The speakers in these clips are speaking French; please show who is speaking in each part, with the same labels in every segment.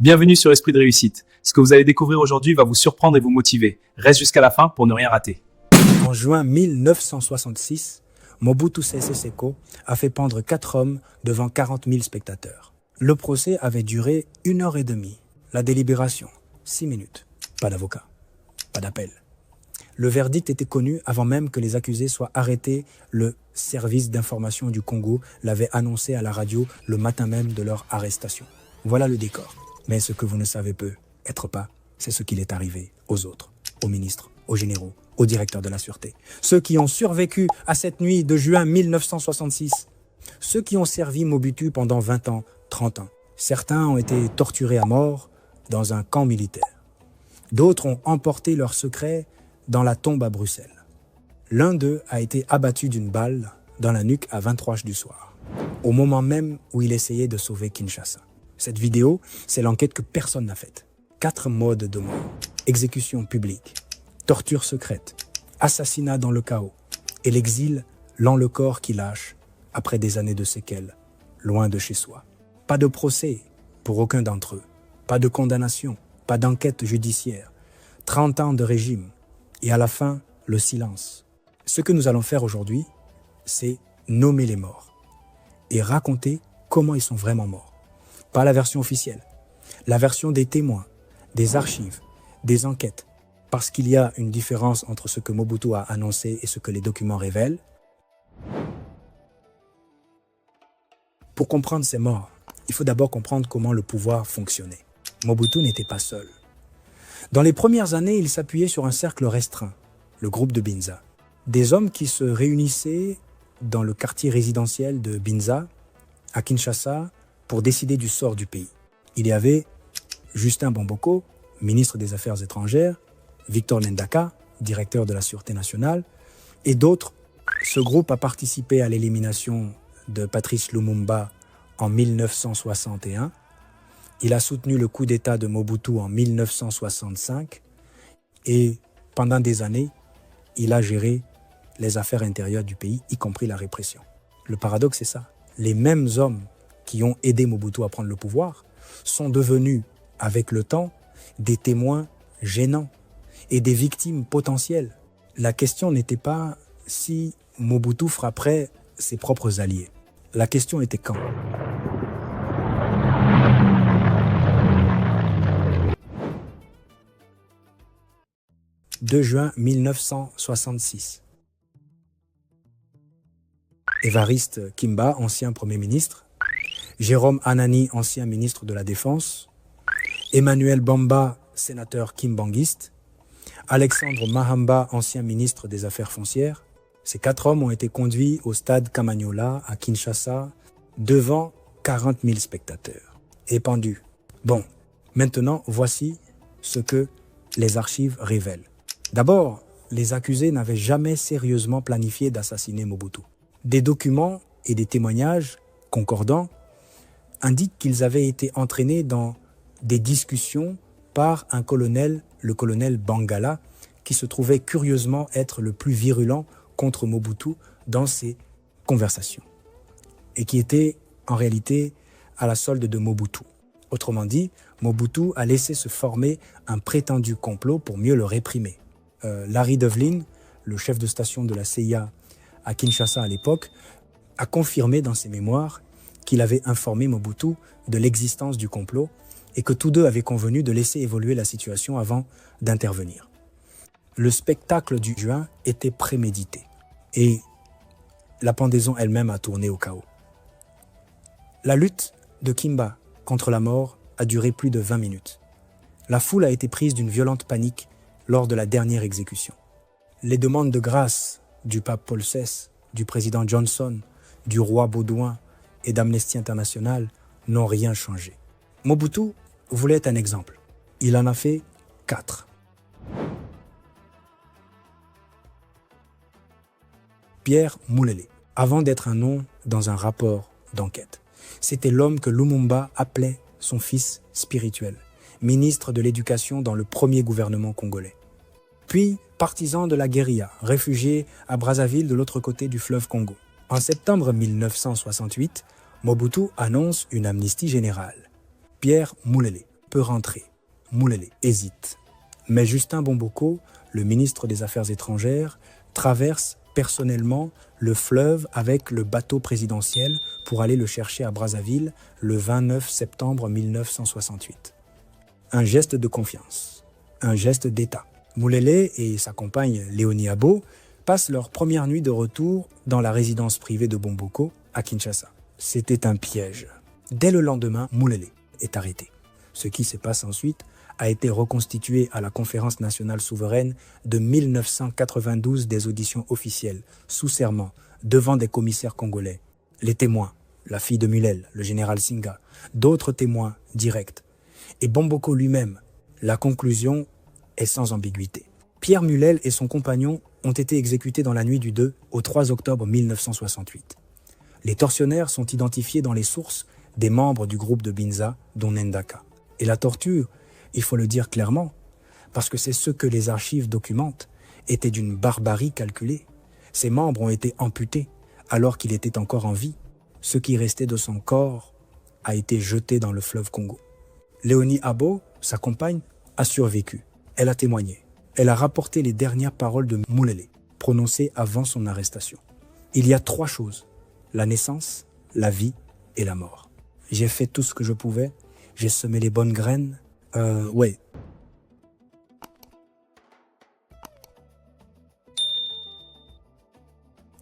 Speaker 1: Bienvenue sur Esprit de réussite. Ce que vous allez découvrir aujourd'hui va vous surprendre et vous motiver. Reste jusqu'à la fin pour ne rien rater.
Speaker 2: En juin 1966, Mobutu Sese Seko a fait pendre 4 hommes devant 40 000 spectateurs. Le procès avait duré 1h30. La délibération, 6 minutes. Pas d'avocat, pas d'appel. Le verdict était connu avant même que les accusés soient arrêtés. Le service d'information du Congo l'avait annoncé à la radio le matin même de leur arrestation. Voilà le décor. Mais ce que vous ne savez peut-être pas, c'est ce qu'il est arrivé aux autres, aux ministres, aux généraux, aux directeurs de la sûreté. Ceux qui ont survécu à cette nuit de juin 1966. Ceux qui ont servi Mobutu pendant 20 ans, 30 ans. Certains ont été torturés à mort dans un camp militaire. D'autres ont emporté leurs secrets dans la tombe à Bruxelles. L'un d'eux a été abattu d'une balle dans la nuque à 23h du soir, au moment même où il essayait de sauver Kinshasa. Cette vidéo, c'est l'enquête que personne n'a faite. 4 modes de mort. Exécution publique, torture secrète, assassinat dans le chaos et l'exil lent le corps qui lâche après des années de séquelles, loin de chez soi. Pas de procès pour aucun d'entre eux, pas de condamnation, pas d'enquête judiciaire, 30 ans de régime et à la fin, le silence. Ce que nous allons faire aujourd'hui, c'est nommer les morts et raconter comment ils sont vraiment morts. Pas la version officielle, la version des témoins, des archives, des enquêtes, parce qu'il y a une différence entre ce que Mobutu a annoncé et ce que les documents révèlent. Pour comprendre ces morts, il faut d'abord comprendre comment le pouvoir fonctionnait. Mobutu n'était pas seul. Dans les premières années, il s'appuyait sur un cercle restreint, le groupe de Binza. Des hommes qui se réunissaient dans le quartier résidentiel de Binza, à Kinshasa, pour décider du sort du pays. Il y avait Justin Bomboko, ministre des Affaires étrangères, Victor Ndaka, directeur de la Sûreté nationale, et d'autres. Ce groupe a participé à l'élimination de Patrice Lumumba en 1961. Il a soutenu le coup d'État de Mobutu en 1965 et pendant des années, il a géré les affaires intérieures du pays, y compris la répression. Le paradoxe, c'est ça. Les mêmes hommes qui ont aidé Mobutu à prendre le pouvoir sont devenus, avec le temps, des témoins gênants et des victimes potentielles. La question n'était pas si Mobutu frapperait ses propres alliés. La question était quand. « 2 juin 1966. Évariste Kimba, ancien Premier ministre, Jérôme Anani, ancien ministre de la Défense, Emmanuel Bamba, sénateur kimbanguiste, Alexandre Mahamba, ancien ministre des Affaires foncières. Ces 4 hommes ont été conduits au stade Kamanyola à Kinshasa devant 40 000 spectateurs et pendus. Bon, maintenant, voici ce que les archives révèlent. D'abord, les accusés n'avaient jamais sérieusement planifié d'assassiner Mobutu. Des documents et des témoignages concordants indiquent qu'ils avaient été entraînés dans des discussions par un colonel, le colonel Bangala, qui se trouvait curieusement être le plus virulent contre Mobutu dans ces conversations, et qui était en réalité à la solde de Mobutu. Autrement dit, Mobutu a laissé se former un prétendu complot pour mieux le réprimer. Larry Devlin, le chef de station de la CIA à Kinshasa à l'époque, a confirmé dans ses mémoires qu'il avait informé Mobutu de l'existence du complot et que tous deux avaient convenu de laisser évoluer la situation avant d'intervenir. Le spectacle du juin était prémédité et la pendaison elle-même a tourné au chaos. La lutte de Kimba contre la mort a duré plus de 20 minutes. La foule a été prise d'une violente panique lors de la dernière exécution. Les demandes de grâce du pape Paul VI, du président Johnson, du roi Baudouin et d'Amnesty International n'ont rien changé. Mobutu voulait un exemple. Il en a fait 4. Pierre Moulele, avant d'être un nom dans un rapport d'enquête. C'était l'homme que Lumumba appelait son fils spirituel, ministre de l'Éducation dans le premier gouvernement congolais. Puis, partisan de la guérilla, réfugié à Brazzaville de l'autre côté du fleuve Congo. En septembre 1968, Mobutu annonce une amnistie générale. Pierre Moulele, peut rentrer. Moulele hésite. Mais Justin Bomboko, le ministre des Affaires étrangères, traverse personnellement le fleuve avec le bateau présidentiel pour aller le chercher à Brazzaville le 29 septembre 1968. Un geste de confiance, un geste d'État. Moulele et sa compagne Léonie Abo passent leur première nuit de retour dans la résidence privée de Bomboko à Kinshasa. C'était un piège. Dès le lendemain, Moulele est arrêté. Ce qui se passe ensuite a été reconstitué à la Conférence nationale souveraine de 1992 des auditions officielles, sous serment, devant des commissaires congolais. Les témoins, la fille de Mulel, le général Singa, d'autres témoins directs. Et Bomboko lui-même, la conclusion est sans ambiguïté. Pierre Mulel et son compagnon ont été exécutés dans la nuit du 2 au 3 octobre 1968. Les tortionnaires sont identifiés dans les sources des membres du groupe de Binza, dont Nendaka. Et la torture, il faut le dire clairement, parce que c'est ce que les archives documentent, était d'une barbarie calculée. Ses membres ont été amputés alors qu'il était encore en vie. Ce qui restait de son corps a été jeté dans le fleuve Congo. Léonie Abo, sa compagne, a survécu. Elle a témoigné. Elle a rapporté les dernières paroles de Moulele, prononcées avant son arrestation. Il y a 3 choses, la naissance, la vie et la mort. J'ai fait tout ce que je pouvais, j'ai semé les bonnes graines. Ouais.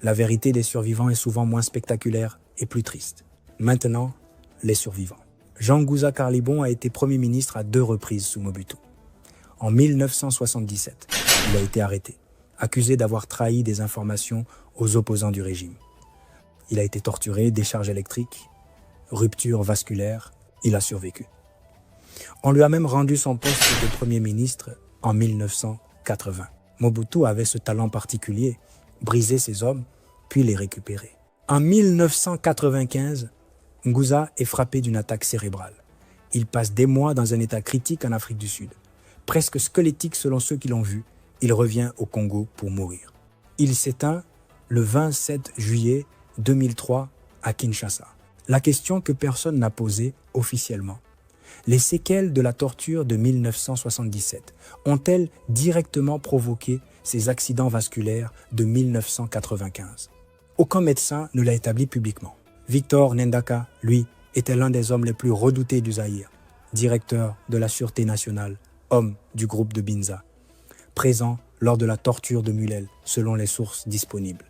Speaker 2: La vérité des survivants est souvent moins spectaculaire et plus triste. Maintenant, les survivants. Jean Ngouza Karlibon a été Premier ministre à 2 reprises sous Mobutu. En 1977, il a été arrêté, accusé d'avoir trahi des informations aux opposants du régime. Il a été torturé, décharge électrique, rupture vasculaire, il a survécu. On lui a même rendu son poste de Premier ministre en 1980. Mobutu avait ce talent particulier, briser ses hommes, puis les récupérer. En 1995, Ngouza est frappé d'une attaque cérébrale. Il passe des mois dans un état critique en Afrique du Sud. Presque squelettique selon ceux qui l'ont vu, il revient au Congo pour mourir. Il s'éteint le 27 juillet 2003 à Kinshasa. La question que personne n'a posée officiellement. Les séquelles de la torture de 1977 ont-elles directement provoqué ces accidents vasculaires de 1995? Aucun médecin ne l'a établi publiquement. Victor Nendaka, lui, était l'un des hommes les plus redoutés du Zaïre, directeur de la Sûreté nationale, homme du groupe de Binza, présent lors de la torture de Mulel, selon les sources disponibles.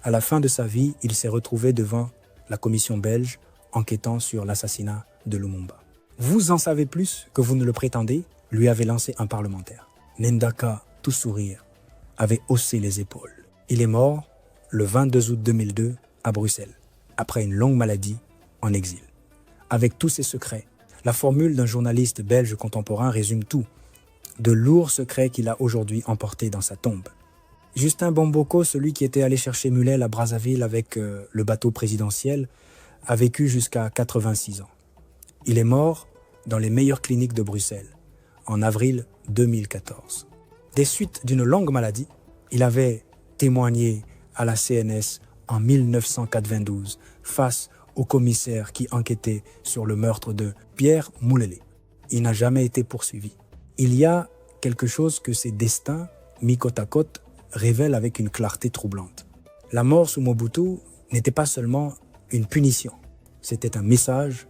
Speaker 2: À la fin de sa vie, il s'est retrouvé devant la commission belge enquêtant sur l'assassinat de Lumumba. Vous en savez plus que vous ne le prétendez, lui avait lancé un parlementaire. Nendaka, tout sourire, avait haussé les épaules. Il est mort le 22 août 2002 à Bruxelles, après une longue maladie en exil. Avec tous ses secrets, la formule d'un journaliste belge contemporain résume tout, de lourds secrets qu'il a aujourd'hui emportés dans sa tombe. Justin Bomboko, celui qui était allé chercher Mulel à Brazzaville avec le bateau présidentiel, a vécu jusqu'à 86 ans. Il est mort dans les meilleures cliniques de Bruxelles, en avril 2014. Des suites d'une longue maladie, il avait témoigné à la CNS en 1992 face au commissaire qui enquêtait sur le meurtre de Pierre Moulele. Il n'a jamais été poursuivi. Il y a quelque chose que ces destins, mis côte à côte, révèlent avec une clarté troublante. La mort sous Mobutu n'était pas seulement une punition, c'était un message